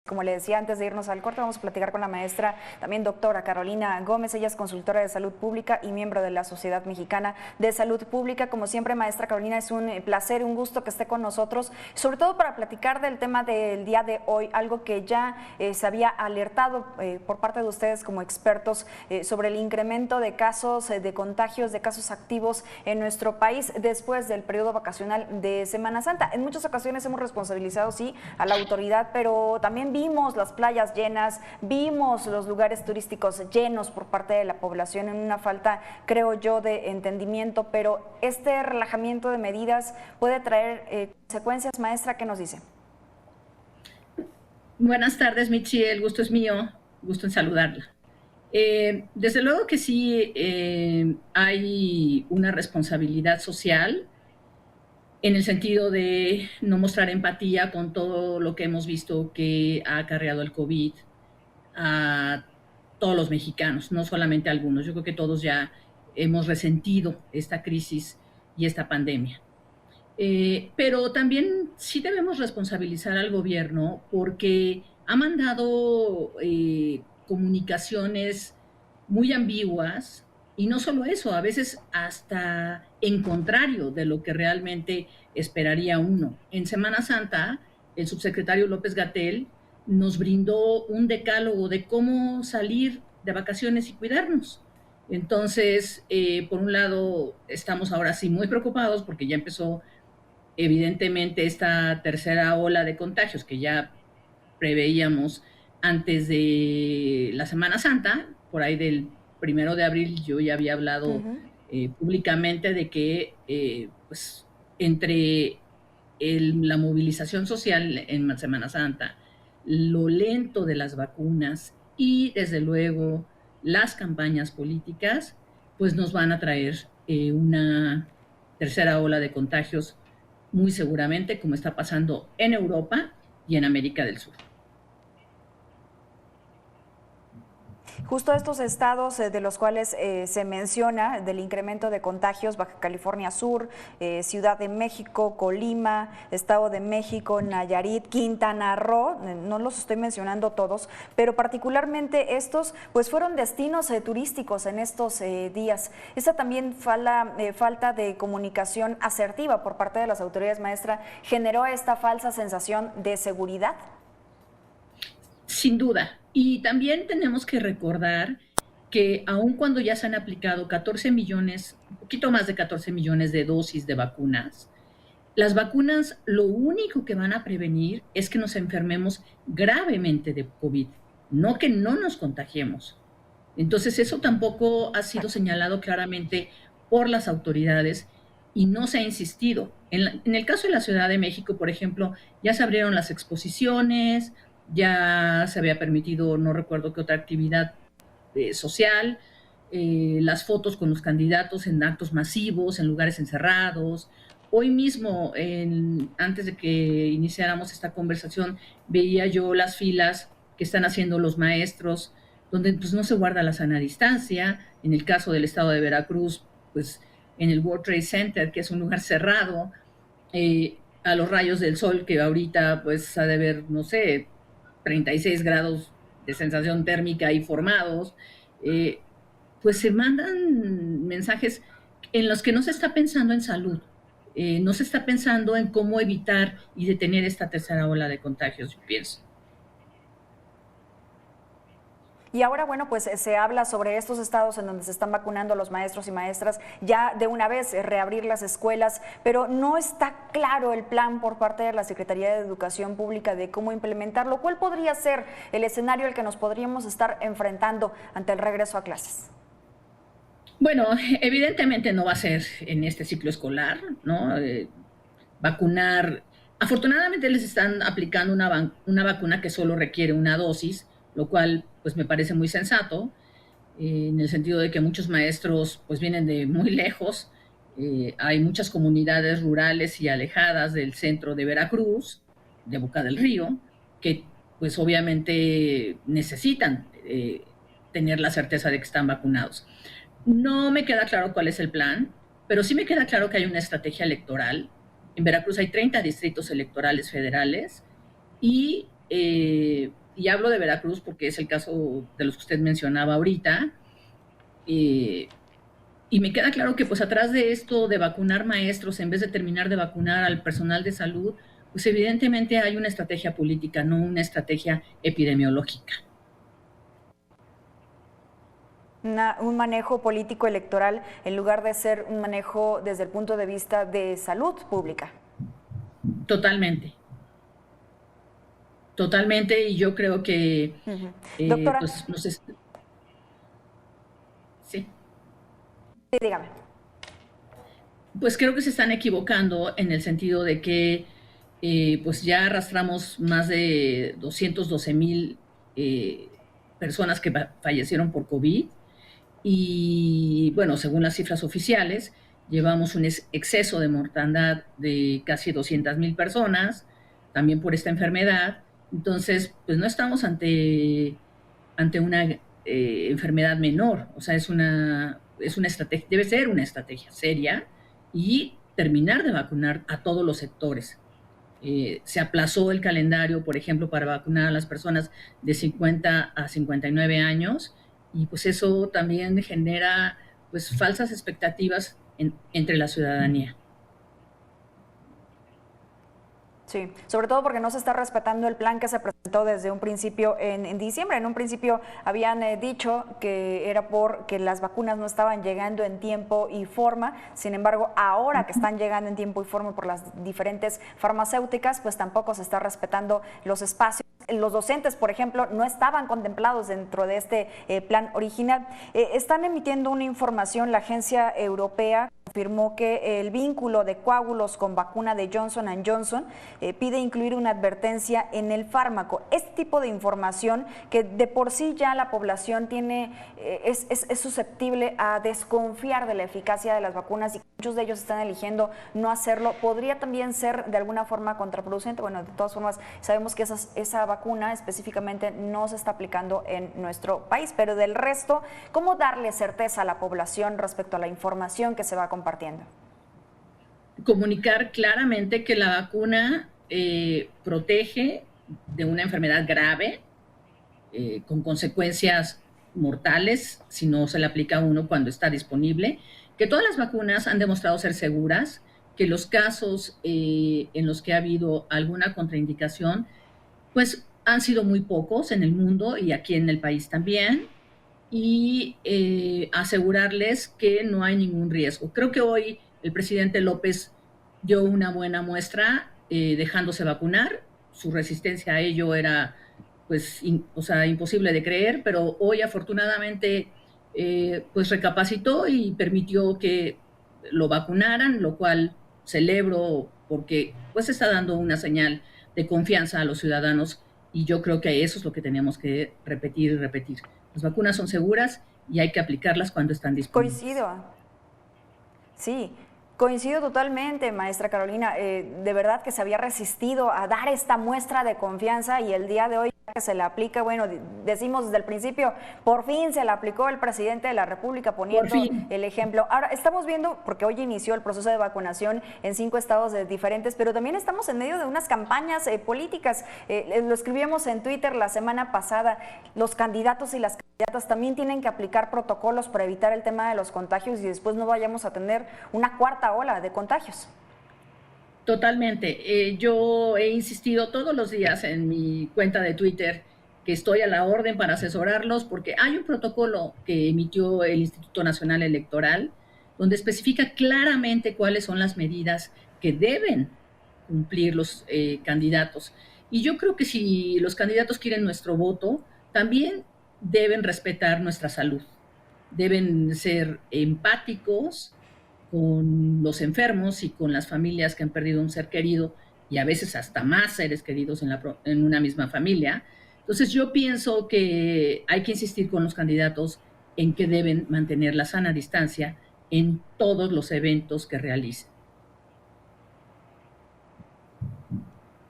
Como le decía antes de irnos al corte, vamos a platicar con la maestra, también doctora Carolina Gómez. Ella es consultora de salud pública y miembro de la Sociedad Mexicana de Salud Pública. Como siempre, maestra Carolina, es un placer, un gusto que esté con nosotros, sobre todo para platicar del tema del día de hoy, algo que ya se había alertado por parte de ustedes como expertos sobre el incremento de casos, de contagios, de casos activos en nuestro país después del periodo vacacional de Semana Santa. En muchas ocasiones hemos responsabilizado, sí, a la autoridad, pero también vimos las playas llenas, vimos los lugares turísticos llenos por parte de la población en una falta, creo yo, de entendimiento, pero este relajamiento de medidas puede traer consecuencias. Maestra, ¿qué nos dice? Buenas tardes, Michi, el gusto es mío, gusto en saludarla. Desde luego que sí hay una responsabilidad social en el sentido de no mostrar empatía con todo lo que hemos visto que ha acarreado el COVID a todos los mexicanos, no solamente a algunos. Yo creo que todos ya hemos resentido esta crisis y esta pandemia. Pero también sí debemos responsabilizar al gobierno porque ha mandado comunicaciones muy ambiguas y no solo eso, a veces hasta en contrario de lo que realmente esperaría uno. En Semana Santa, el subsecretario López Gatell nos brindó un decálogo de cómo salir de vacaciones y cuidarnos. Entonces, por un lado, estamos ahora sí muy preocupados porque ya empezó evidentemente esta tercera ola de contagios que ya preveíamos antes de la Semana Santa, por ahí del 1 de abril yo ya había hablado públicamente de que pues entre la movilización social en Semana Santa, lo lento de las vacunas y desde luego las campañas políticas, pues nos van a traer una tercera ola de contagios muy seguramente, como está pasando en Europa y en América del Sur. Justo estos estados de los cuales se menciona del incremento de contagios: Baja California Sur, Ciudad de México, Colima, Estado de México, Nayarit, Quintana Roo, no los estoy mencionando todos, pero particularmente estos pues fueron destinos turísticos en estos días. Esta también falta de comunicación asertiva por parte de las autoridades, maestra, generó esta falsa sensación de seguridad. Sin duda. Y también tenemos que recordar que aun cuando ya se han aplicado 14 millones, un poquito más de 14 millones de dosis de vacunas, las vacunas lo único que van a prevenir es que nos enfermemos gravemente de COVID, no que no nos contagiemos. Entonces eso tampoco ha sido señalado claramente por las autoridades y no se ha insistido. En el caso de la Ciudad de México, por ejemplo, ya se abrieron las exposiciones, ya se había permitido, no recuerdo qué otra actividad social, las fotos con los candidatos en actos masivos, en lugares encerrados. Hoy mismo, antes de que iniciáramos esta conversación, veía yo las filas que están haciendo los maestros, donde pues no se guarda la sana distancia. En el caso del estado de Veracruz, pues en el World Trade Center, que es un lugar cerrado, a los rayos del sol, que ahorita pues ha de haber, no sé, 36 grados de sensación térmica ahí formados, pues se mandan mensajes en los que no se está pensando en salud, no se está pensando en cómo evitar y detener esta tercera ola de contagios, yo pienso. Y ahora, bueno, pues se habla sobre estos estados en donde se están vacunando los maestros y maestras, ya de una vez reabrir las escuelas, pero no está claro el plan por parte de la Secretaría de Educación Pública de cómo implementarlo. ¿Cuál podría ser el escenario al que nos podríamos estar enfrentando ante el regreso a clases? Bueno, evidentemente no va a ser en este ciclo escolar, ¿no? Vacunar, afortunadamente les están aplicando una vacuna que solo requiere una dosis, lo cual pues me parece muy sensato, en el sentido de que muchos maestros pues vienen de muy lejos, hay muchas comunidades rurales y alejadas del centro de Veracruz, de Boca del Río, que pues obviamente necesitan tener la certeza de que están vacunados. No me queda claro cuál es el plan, pero sí me queda claro que hay una estrategia electoral. En Veracruz hay 30 distritos electorales federales y y hablo de Veracruz porque es el caso de los que usted mencionaba ahorita, y me queda claro que pues atrás de esto de vacunar maestros en vez de terminar de vacunar al personal de salud, pues evidentemente hay una estrategia política, no una estrategia epidemiológica. Un manejo político electoral en lugar de ser un manejo desde el punto de vista de salud pública. Totalmente. Totalmente, y yo creo que Doctora. Pues, no sé. Sí. Sí, dígame. Pues creo que se están equivocando en el sentido de que pues ya arrastramos más de 212,000 personas que fallecieron por COVID y bueno, según las cifras oficiales, llevamos un exceso de mortandad de casi 200,000 personas, también por esta enfermedad. Entonces, pues no estamos ante una enfermedad menor, o sea, es una estrategia, debe ser una estrategia seria y terminar de vacunar a todos los sectores. Se aplazó el calendario, por ejemplo, para vacunar a las personas de 50 a 59 años y pues eso también genera pues falsas expectativas entre la ciudadanía. Sí, sobre todo porque no se está respetando el plan que se presentó desde un principio en diciembre. En un principio habían dicho que era porque las vacunas no estaban llegando en tiempo y forma. Sin embargo, ahora que están llegando en tiempo y forma por las diferentes farmacéuticas, pues tampoco se está respetando los espacios. Los docentes, por ejemplo, no estaban contemplados dentro de este plan original. Están emitiendo una información, la agencia europea confirmó que el vínculo de coágulos con vacuna de Johnson & Johnson pide incluir una advertencia en el fármaco. Este tipo de información que de por sí ya la población tiene es susceptible a desconfiar de la eficacia de las vacunas y muchos de ellos están eligiendo no hacerlo, podría también ser de alguna forma contraproducente. Bueno, de todas formas sabemos que esa vacuna específicamente no se está aplicando en nuestro país, pero del resto, ¿cómo darle certeza a la población respecto a la información que se va compartiendo? Comunicar claramente que la vacuna protege de una enfermedad grave, con consecuencias mortales si no se le aplica a uno cuando está disponible, que todas las vacunas han demostrado ser seguras, que los casos en los que ha habido alguna contraindicación, pues han sido muy pocos en el mundo y aquí en el país también, y asegurarles que no hay ningún riesgo. Creo que hoy el presidente López dio una buena muestra dejándose vacunar. Su resistencia a ello era pues imposible de creer, pero hoy afortunadamente pues recapacitó y permitió que lo vacunaran, lo cual celebro porque pues está dando una señal de confianza a los ciudadanos y yo creo que eso es lo que teníamos que repetir y repetir. Las vacunas son seguras y hay que aplicarlas cuando están disponibles. Coincido. Sí, coincido totalmente, maestra Carolina. De verdad que se había resistido a dar esta muestra de confianza y el día de hoy que se la aplica, bueno, decimos desde el principio, por fin se la aplicó el presidente de la República poniendo el ejemplo. Ahora, estamos viendo, porque hoy inició el proceso de vacunación en 5 estados diferentes, pero también estamos en medio de unas campañas políticas. Lo escribíamos en Twitter la semana pasada, los candidatos y las candidatas también tienen que aplicar protocolos para evitar el tema de los contagios y después no vayamos a tener una cuarta ola de contagios. Totalmente. Yo he insistido todos los días en mi cuenta de Twitter que estoy a la orden para asesorarlos porque hay un protocolo que emitió el Instituto Nacional Electoral donde especifica claramente cuáles son las medidas que deben cumplir los candidatos. Y yo creo que si los candidatos quieren nuestro voto, también deben respetar nuestra salud. Deben ser empáticos con los enfermos y con las familias que han perdido un ser querido y a veces hasta más seres queridos en una misma familia. Entonces yo pienso que hay que insistir con los candidatos en que deben mantener la sana distancia en todos los eventos que realicen.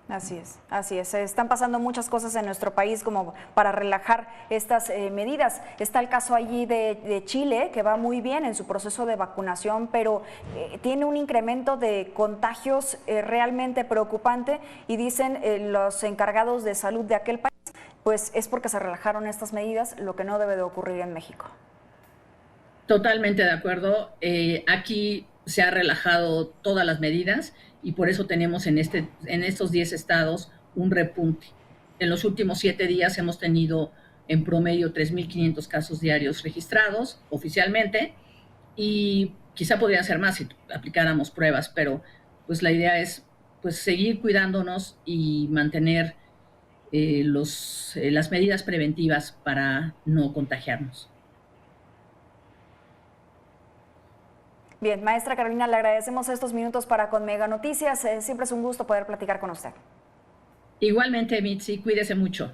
Así es, así es. Están pasando muchas cosas en nuestro país como para relajar estas medidas. Está el caso allí de Chile, que va muy bien en su proceso de vacunación, pero tiene un incremento de contagios realmente preocupante y dicen los encargados de salud de aquel país pues es porque se relajaron estas medidas, lo que no debe de ocurrir en México. Totalmente de acuerdo. Aquí se ha relajado todas las medidas y por eso tenemos en estos 10 estados un repunte. En los últimos 7 días hemos tenido en promedio 3.500 casos diarios registrados oficialmente y quizá podrían ser más si aplicáramos pruebas, pero pues la idea es pues seguir cuidándonos y mantener las medidas preventivas para no contagiarnos. Bien, maestra Carolina, le agradecemos estos minutos para con Mega Noticias. Siempre es un gusto poder platicar con usted. Igualmente, Mitzi, cuídese mucho.